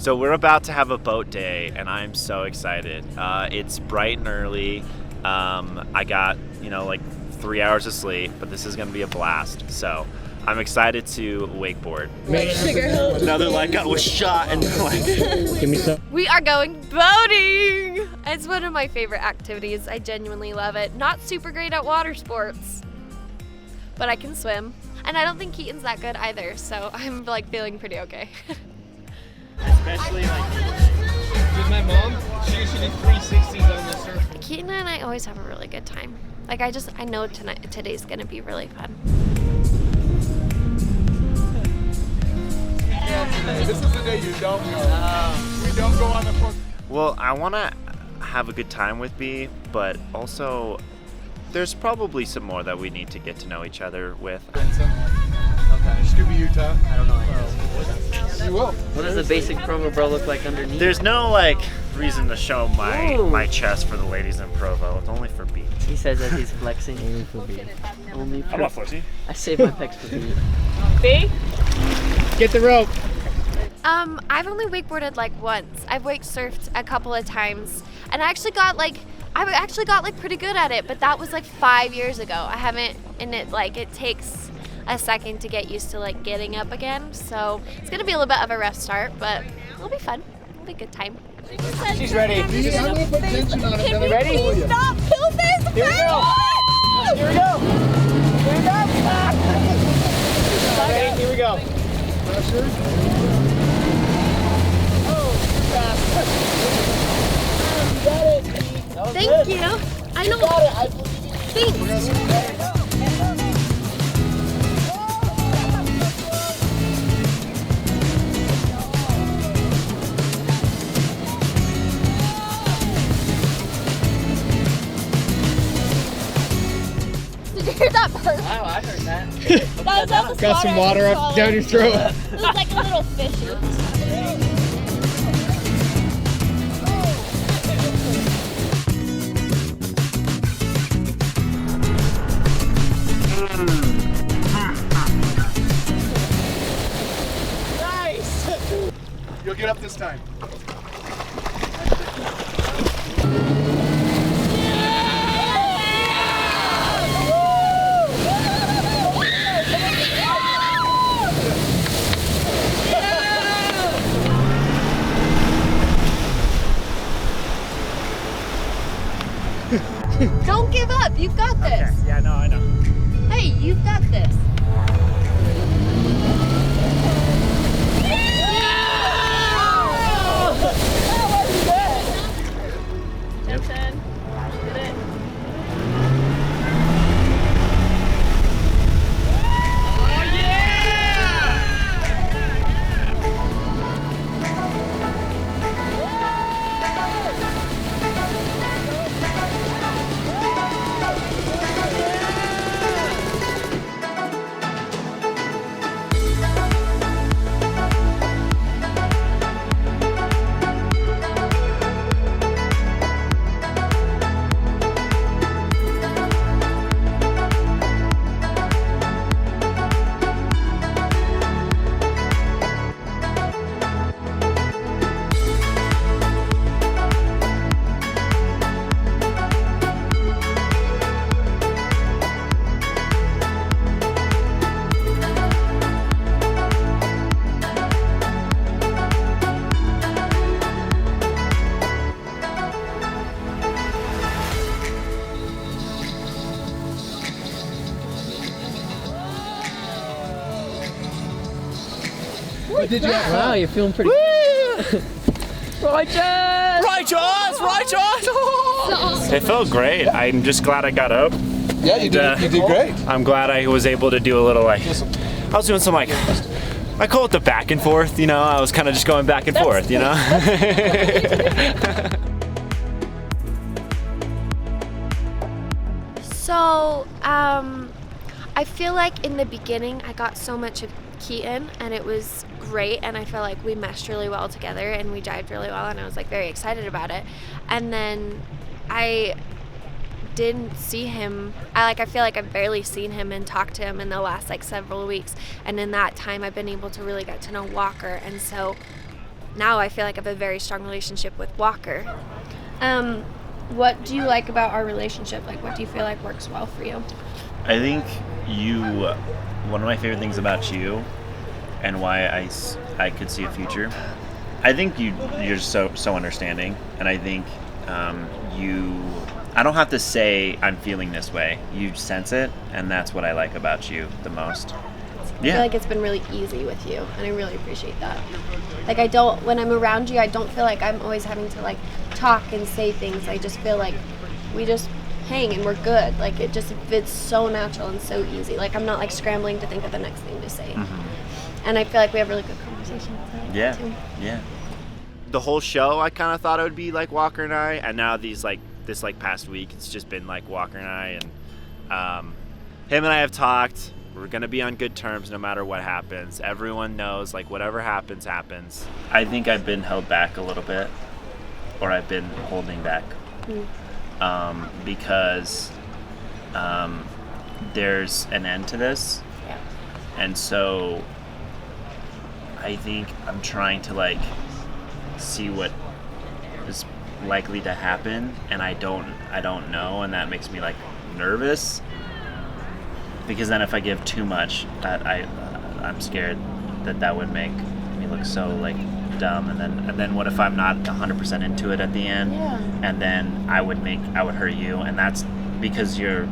So we're about to have a boat day, and I'm so excited. It's bright and early. I got, like 3 hours of sleep, but this is going to be a blast. So I'm excited to wakeboard. Another leg was shot and Give me some. We are going boating! It's one of my favorite activities. I genuinely love it. Not super great at water sports, but I can swim. And I don't think Keaton's that good either, so I'm feeling pretty okay. Especially With my mom, she used to do 360s on the surf. Keaton and I always have a really good time. I know today's gonna be really fun. This is the day you don't go. We don't go on the front. Well, I want to have a good time with B, but also there's probably some more that we need to get to know each other with. Okay. Scooby Utah. I don't know. You will. What does the basic Provo bro look like underneath? There's no reason to show my chest for the ladies in Provo. It's only for B. He says that he's flexing. Only for B. Only for I'm not flexing. I save my pecs for B. B? Get the rope. I've only wakeboarded once. I've wake surfed a couple of times, and I actually got pretty good at it, but that was 5 years ago. I haven't, and it takes a second to get used to getting up again, so it's gonna be a little bit of a rough start, but it'll be fun. It'll be a good time. She's ready. I'm gonna put tension on it. Can we ready? please stop pooping? Here we go. Here we go. Here we go. Ready? Here we go. Pressure. Oh, fast. You got it. That was Thank good. you. I know. You got it. I believe in you. Thanks. Did you hear that burp? Wow, I heard that. That was Got some water up down your throat. It was like a little fishy. Nice. You'll get up this time. Don't give up. You've got this. Okay. Yeah, no, I know. Hey, you've got this. Jensen, did it. What did you have? Wow, you're feeling pretty. Righteous! It felt great. I'm just glad I got up. Yeah, you did. You did great. I'm glad I was able to do a little I was doing some I call it the back and forth, I was kind of just going back and forth, So, I feel like in the beginning I got so much of Keaton and it was great, and I feel like we meshed really well together and we jived really well, and I was very excited about it. And then I didn't see him. I feel like I've barely seen him and talked to him in the last several weeks, and in that time I've been able to really get to know Walker, and so now I feel like I have a very strong relationship with Walker. What do you like about our relationship? Like, what do you feel like works well for you? I think one of my favorite things about you and why I could see a future, I think you're so understanding, and I think I don't have to say I'm feeling this way. You sense it, and that's what I like about you the most. I feel like it's been really easy with you, and I really appreciate that. Like, when I'm around you, I don't feel like I'm always having to, like, talk and say things. I just feel like we just hang and we're good. Like, it's so natural and so easy. Like, I'm not, like, scrambling to think of the next thing to say. Mm-hmm. And I feel like we have really good conversations. Yeah. The whole show, I kind of thought it would be like Walker and I, and now this past week, it's just been like Walker and I, and him and I have talked. We're gonna be on good terms no matter what happens. Everyone knows, like, whatever happens, happens. I think I've been held back a little bit, or I've been holding back, because there's an end to this, and so I think I'm trying to, like, see what is likely to happen, and I don't know, and that makes me, like, nervous, because then if I give too much, I'm scared that would make me look so, like, dumb, and then what if I'm not 100% into it at the end, and then I would hurt you, and that's because you're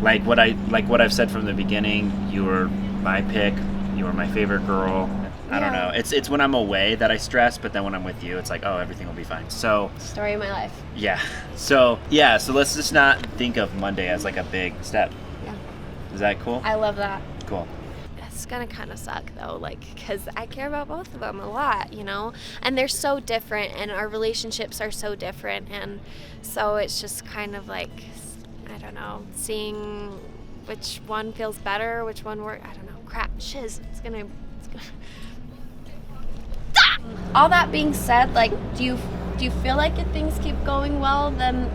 like what I've said from the beginning. You were my pick, you were my favorite girl. I don't know. It's when I'm away that I stress, but then when I'm with you, it's like, oh, everything will be fine. So story of my life. Yeah. So let's just not think of Monday as like a big step. Yeah. Is that cool? I love that. Cool. It's gonna kind of suck though, like, because I care about both of them a lot, you know, and they're so different, and our relationships are so different, and so it's just kind of like, I don't know, seeing which one feels better, which one works. I don't know. Crap, shiz. It's gonna. All that being said, like, do you feel like if things keep going well, then,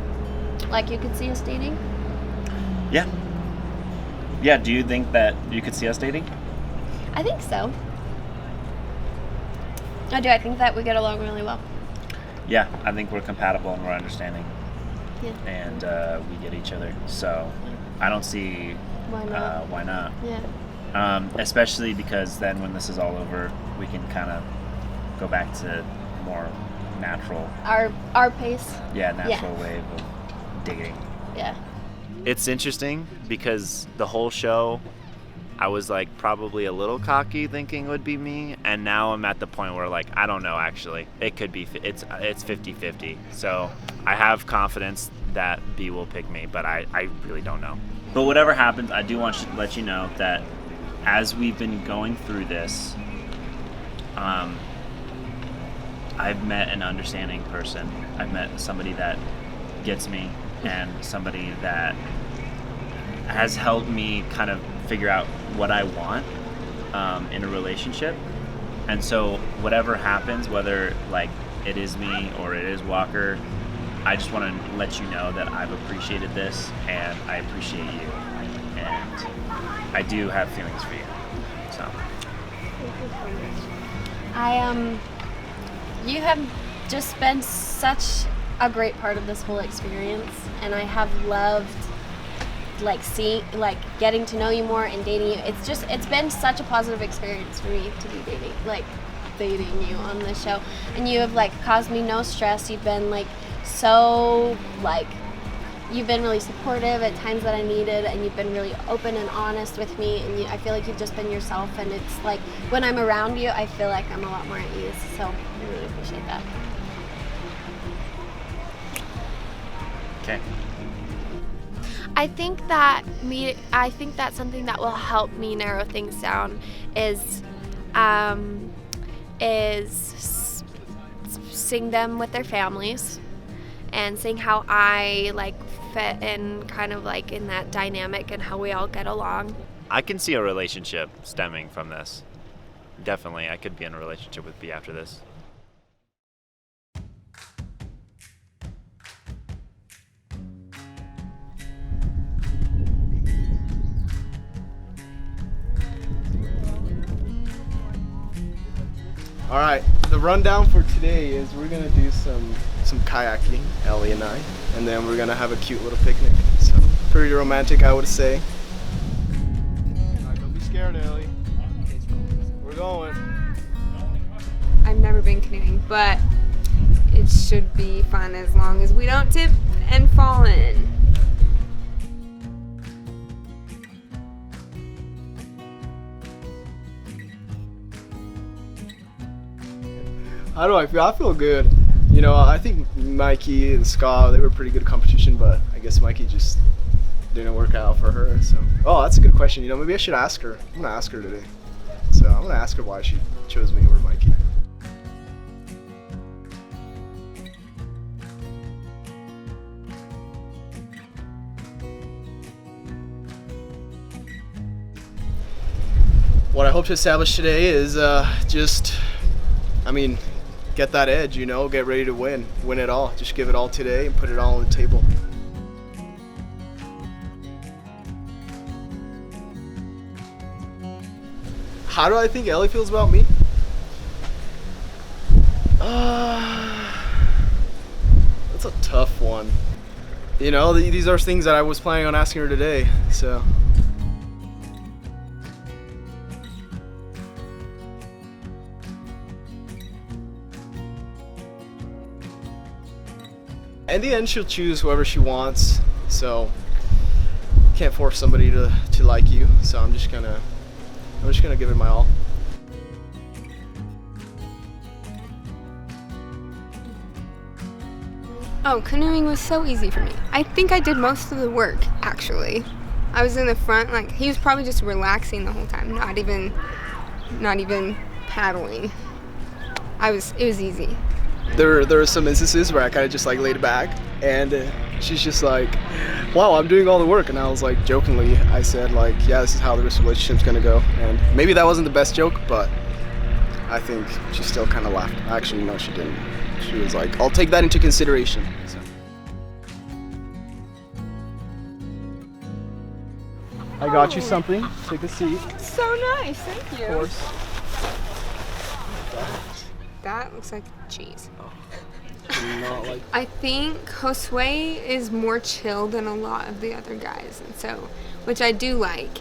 like, you could see us dating? Yeah. Yeah. Do you think that you could see us dating? I think so. I do. I think that we get along really well. Yeah, I think we're compatible and we're understanding. Yeah. And we get each other. So I don't see Why not? Why not. Yeah. Especially because then when this is all over, we can kind of go back to more natural. Our pace. Yeah, natural wave of dating. Yeah. It's interesting because the whole show, I was like probably a little cocky thinking it would be me, and now I'm at the point where, like, I don't know, actually. It could be, it's 50-50. So I have confidence that B will pick me, but I really don't know. But whatever happens, I do want to let you know that as we've been going through this, I've met an understanding person. I've met somebody that gets me, and somebody that has helped me kind of figure out what I want in a relationship. And so whatever happens, whether like it is me or it is Walker, I just want to let you know that I've appreciated this and I appreciate you, and I do have feelings for you. So You have just been such a great part of this whole experience, and I have loved getting to know you more and dating you. It's been such a positive experience for me to be dating you on this show, and you have caused me no stress. You've been you've been really supportive at times that I needed, and you've been really open and honest with me, and I feel like you've just been yourself, and it's like when I'm around you, I feel like I'm a lot more at ease, so I really appreciate that. okay. I think that something that will help me narrow things down is seeing them with their families and seeing how I fit in kind of in that dynamic and how we all get along. I can see a relationship stemming from this. Definitely, I could be in a relationship with B after this. All right, the rundown for today is we're gonna do some kayaking, Ellie and I, and then we're gonna have a cute little picnic. So pretty romantic, I would say. All right, don't be scared, Ellie. We're going. I've never been canoeing, but it should be fun as long as we don't tip and fall in. How do I feel? I feel good. You know, I think Mikey and Ska, they were pretty good competition, but I guess Mikey just didn't work out for her. So, oh, that's a good question. You know, maybe I should ask her. I'm gonna ask her today. So I'm gonna ask her why she chose me over Mikey. What I hope to establish today is get that edge, you know, get ready to win it all. Just give it all today and put it all on the table. How do I think Ellie feels about me? That's a tough one. You know, these are things that I was planning on asking her today, so. In the end, she'll choose whoever she wants, so can't force somebody to like you. So I'm just gonna give it my all. Oh, canoeing was so easy for me. I think I did most of the work, actually. I was in the front, like, he was probably just relaxing the whole time, not even paddling. It was easy. There are some instances where I kind of just like laid back, and she's just like, wow, I'm doing all the work. And I was like, jokingly, I said like, yeah, this is how the rest of the relationship's gonna go. And maybe that wasn't the best joke, but I think she still kind of laughed. Actually, no, she didn't. She was like, I'll take that into consideration. So. I got you something. Take a seat. So nice, thank you. Of course. That looks like cheese. Not like. I think Josue is more chill than a lot of the other guys, and so, which I do like.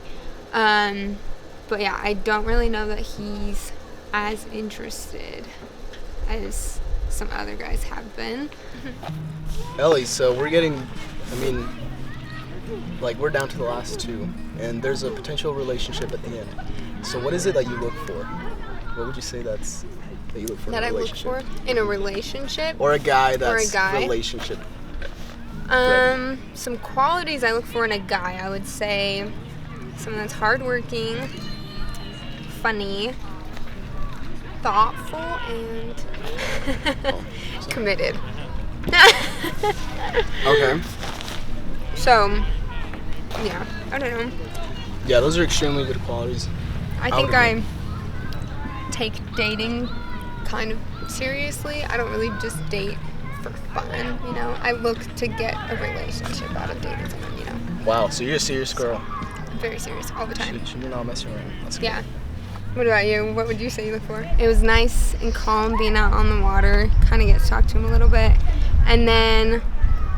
But yeah, I don't really know that he's as interested as some other guys have been. Ellie, so we're getting, we're down to the last two, and there's a potential relationship at the end. So what is it that you look for? What would you say that you look for That in a I look relationship? for in a relationship? Or a guy that's Or a guy? relationship. Some qualities I look for in a guy, I would say someone that's hardworking, funny, thoughtful, and committed. Okay. So, yeah, I don't know. Yeah, those are extremely good qualities. I think I take dating kind of seriously. I don't really just date for fun, you know. I look to get a relationship out of dating someone, you know. Wow, so you're a serious girl. I'm very serious all the time. You're not messing around. That's good. Yeah. What about you? What would you say you look for? It was nice and calm being out on the water. Kind of get to talk to him a little bit. And then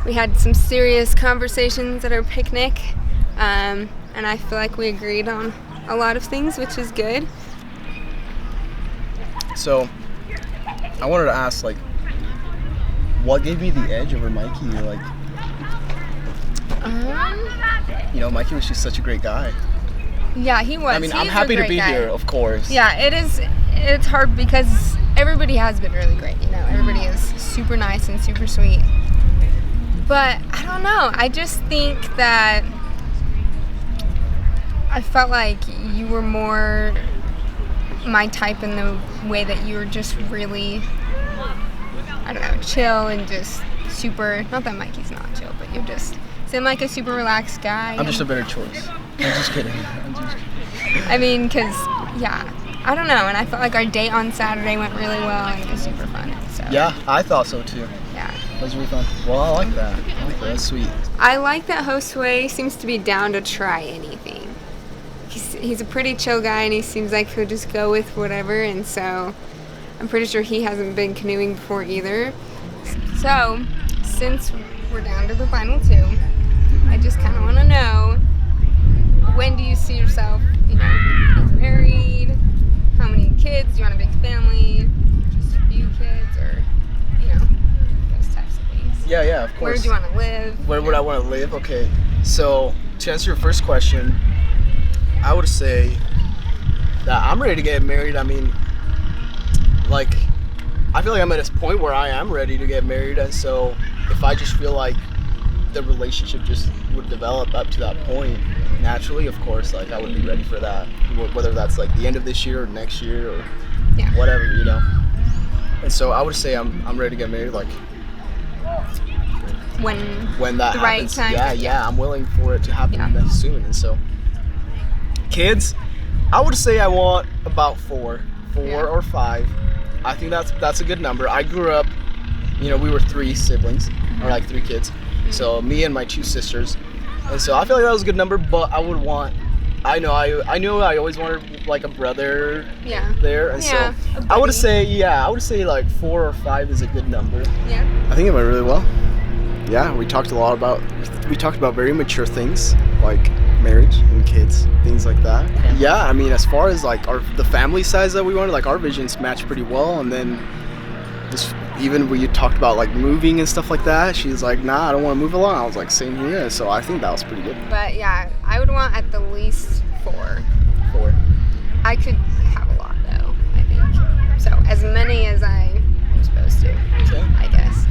we had some serious conversations at our picnic. And I feel like we agreed on a lot of things, which is good. So, I wanted to ask, what gave you the edge over Mikey? Mikey was just such a great guy. Yeah, he was. I'm happy to be here, of course. Yeah, it's hard because everybody has been really great, you know. Everybody is super nice and super sweet. But I don't know. I just think that I felt like you were more my type in the way that you were just really, I don't know, chill and just super, not that Mikey's not chill, but you just seem like a super relaxed guy. I'm just a better choice. I'm just kidding. I mean, because, yeah, I don't know, and I felt like our date on Saturday went really well and it was super fun. So. Yeah, I thought so too. Yeah. That was really fun. Well, I like that. That's sweet. I like that Josue seems to be down to try anything. He's a pretty chill guy and he seems like he'll just go with whatever, and so I'm pretty sure he hasn't been canoeing before either. So, since we're down to the final two, I just kind of want to know, when do you see yourself, getting married? How many kids? Do you want a big family? Just a few kids? Or, those types of things. Yeah, of course. Where do you want to live? Where would I want to live? Okay, so to answer your first question, I would say that I'm ready to get married. I mean, I feel like I'm at this point where I am ready to get married, and so if I just feel like the relationship just would develop up to that point naturally, of course, I would be ready for that, whether that's the end of this year or next year or whatever, And so I would say I'm ready to get married, when that the happens. Right time. Yeah, I'm willing for it to happen soon. And so kids, I would say I want about four or five. I think that's a good number. I grew up, we were 3 siblings, or 3 kids. So me and my 2 sisters. And so I feel like that was a good number, but I knew I always wanted a brother there. And so I would say 4 or 5 is a good number. Yeah. I think it went really well. Yeah, we talked about very mature things like marriage and kids, things like that. Yeah, I mean, as far as the family size that we wanted, our visions matched pretty well. And then even when you talked about moving and stuff like that, she's like, nah, I don't want to move along. I was like, same here. So I think that was pretty good. But yeah, I would want at the least 4. 4. I could have a lot though, I think. So as many as I am supposed to, I guess.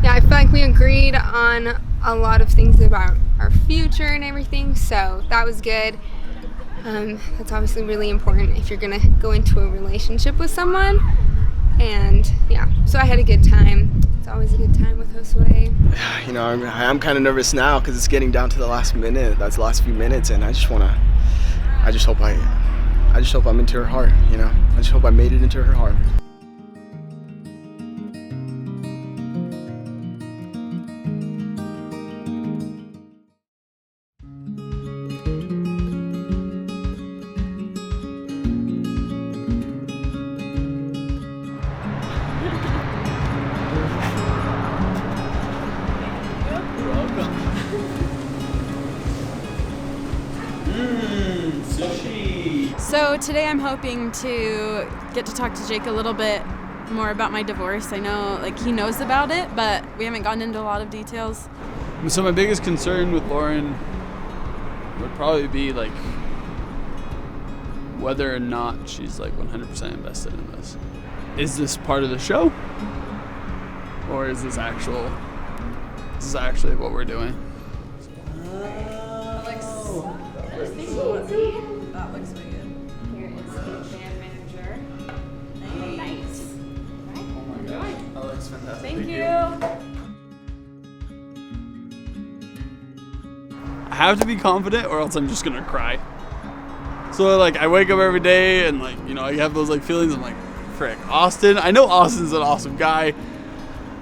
Yeah, I feel like we agreed on a lot of things about our future and everything, so that was good. That's obviously really important if you're gonna go into a relationship with someone. And yeah, so I had a good time. It's always a good time with Josue. I'm kind of nervous now because it's getting down to the last minute. That's the last few minutes, and I just hope I'm into her heart. I just hope I made it into her heart. So today I'm hoping to get to talk to Jake a little bit more about my divorce. I know he knows about it, but we haven't gotten into a lot of details. So my biggest concern with Lauren would probably be whether or not she's 100% invested in this. Is this part of the show? Or is this actually what we're doing? That looks good. Here is the band manager. Nice. Oh my gosh, that looks fantastic. Thank you. I have to be confident or else I'm just gonna cry. So I wake up every day and I have those feelings. I'm frick, Austin. I know Austin's an awesome guy.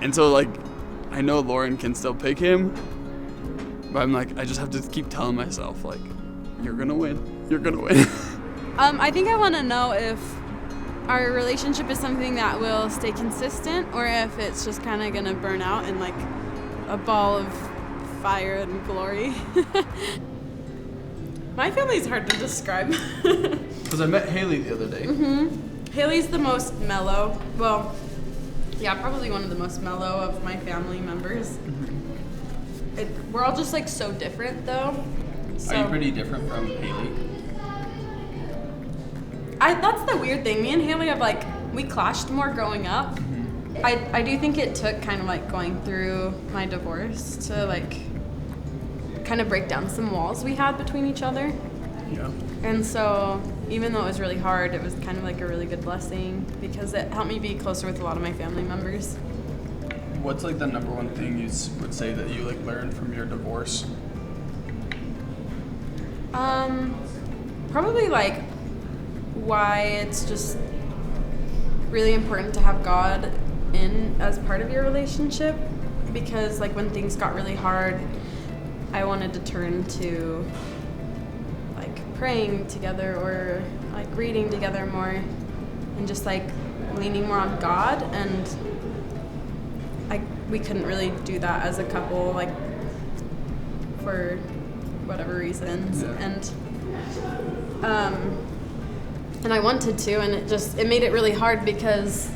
And so I know Lauren can still pick him. But I'm I just have to keep telling myself you're gonna win. You're gonna win. I think I want to know if our relationship is something that will stay consistent or if it's just kind of gonna burn out in a ball of fire and glory. My family's hard to describe. Because I met Haley the other day. Mm-hmm. Haley's the most mellow. Well, yeah, probably one of the most mellow of my family members. Mm-hmm. We're all just so different though. So, are you pretty different from Haley? That's the weird thing. Me and Haley have we clashed more growing up. Mm-hmm. I do think it took kind of going through my divorce to kind of break down some walls we had between each other. Yeah. And so even though it was really hard, it was kind of a really good blessing because it helped me be closer with a lot of my family members. What's the number one thing you would say that you learned from your divorce? Probably why it's just really important to have God in as part of your relationship, because when things got really hard, I wanted to turn to praying together or reading together more and just leaning more on God, and we couldn't really do that as a couple, like, for whatever reasons. And I wanted to, and it made it really hard because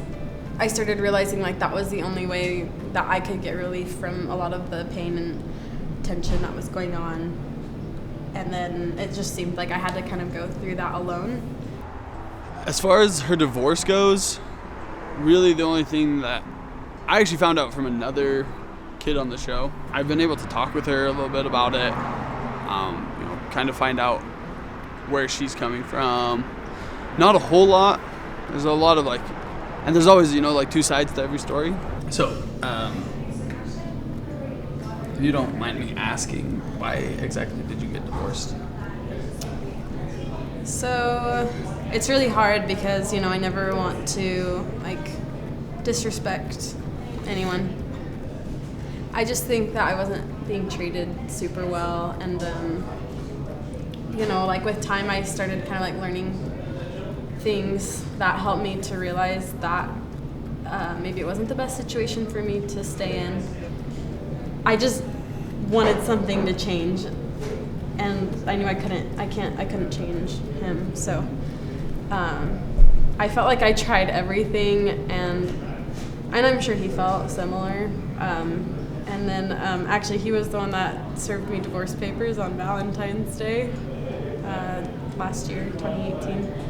I started realizing like that was the only way that I could get relief from a lot of the pain and tension that was going on. And then it just seemed like I had to kind of go through that alone. As far as her divorce goes, really the only thing that I actually found out from another kid on the show. I've been able to talk with her a little bit about it, kind of find out where she's coming from. Not a whole lot. There's a lot of and there's always, two sides to every story. So, if you don't mind me asking, why exactly did you get divorced? So, it's really hard because, I never want to, disrespect anyone. I just think that I wasn't being treated super well, and, with time I started kind of, learning things that helped me to realize that maybe it wasn't the best situation for me to stay in. I just wanted something to change, and I knew I couldn't change him. So I felt like I tried everything, and I'm sure he felt similar. And then actually he was the one that served me divorce papers on Valentine's Day last year, 2018.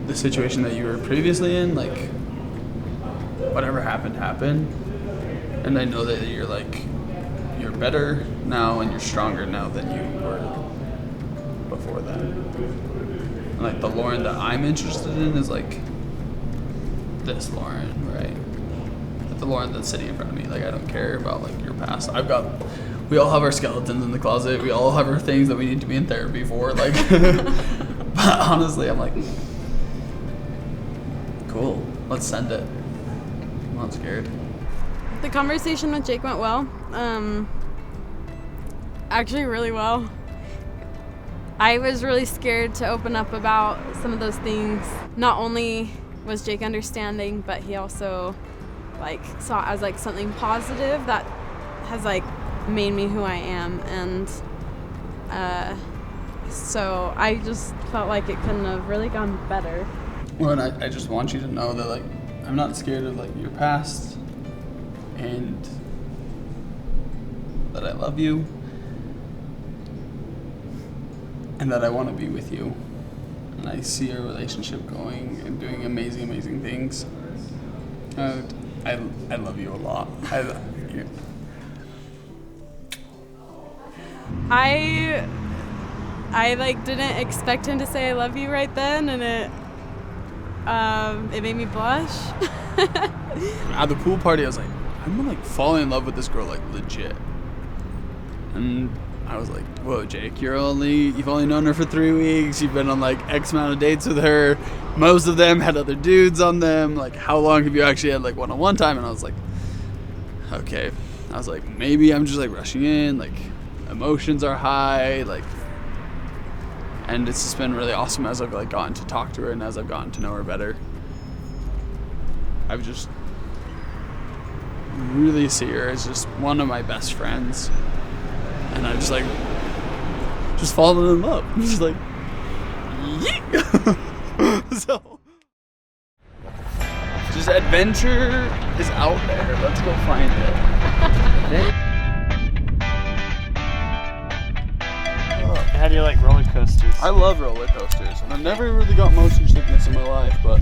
The situation that you were previously in, whatever happened, and I know that you're better now and you're stronger now than you were before that. And, the Lauren that I'm interested in is this Lauren, right? The Lauren that's sitting in front of me. I don't care about your past. We all have our skeletons in the closet. We all have our things that we need to be in therapy for. But honestly, I'm cool. Let's send it. I'm not scared. The conversation with Jake went well. Actually, really well. I was really scared to open up about some of those things. Not only was Jake understanding, but he also saw it as something positive that has made me who I am, and so I just felt like it couldn't have really gone better. Well, and I just want you to know that I'm not scared of your past, and that I love you, and that I want to be with you, and I see our relationship going and doing amazing things. I love you a lot. I love you. I didn't expect him to say I love you right then, and it made me blush. At the pool party, I was I'm gonna fall in love with this girl legit. And I was whoa, Jake, you've only known her for 3 weeks. You've been on X amount of dates with her. Most of them had other dudes on them. How long have you actually had one-on-one time? And I was okay. I was maybe I'm just rushing in. Emotions are high. And it's just been really awesome as I've gotten to talk to her and as I've gotten to know her better. I've just really see her as just one of my best friends. And I just fallen in love. I'm just yeah. So, just adventure is out there. Let's go find it. How do you like roller coasters? I love roller coasters, and I've never really got motion sickness in my life, but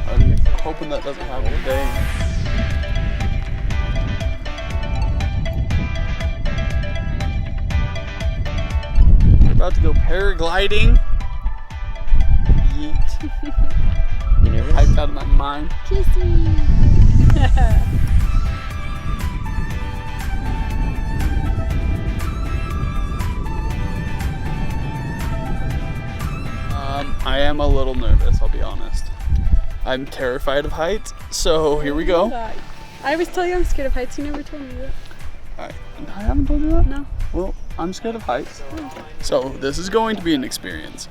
I'm hoping that doesn't happen today. About to go paragliding. Yeet. You nervous? Hyped out of my mind. Kiss me. I am a little nervous, I'll be honest. I'm terrified of heights, so here we go. I always tell you I'm scared of heights. You never told me that. I haven't told you that? No. Well, I'm scared of heights. So this is going to be an experience.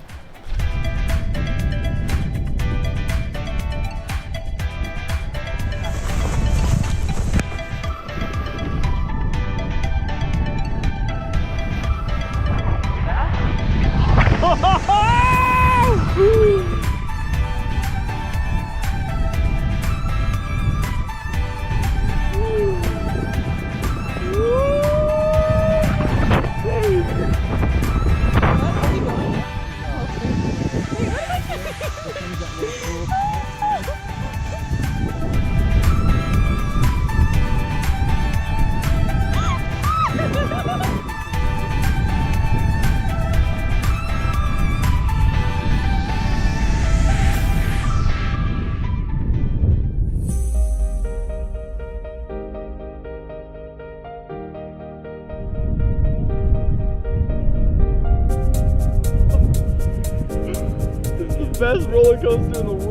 Best roller coaster in the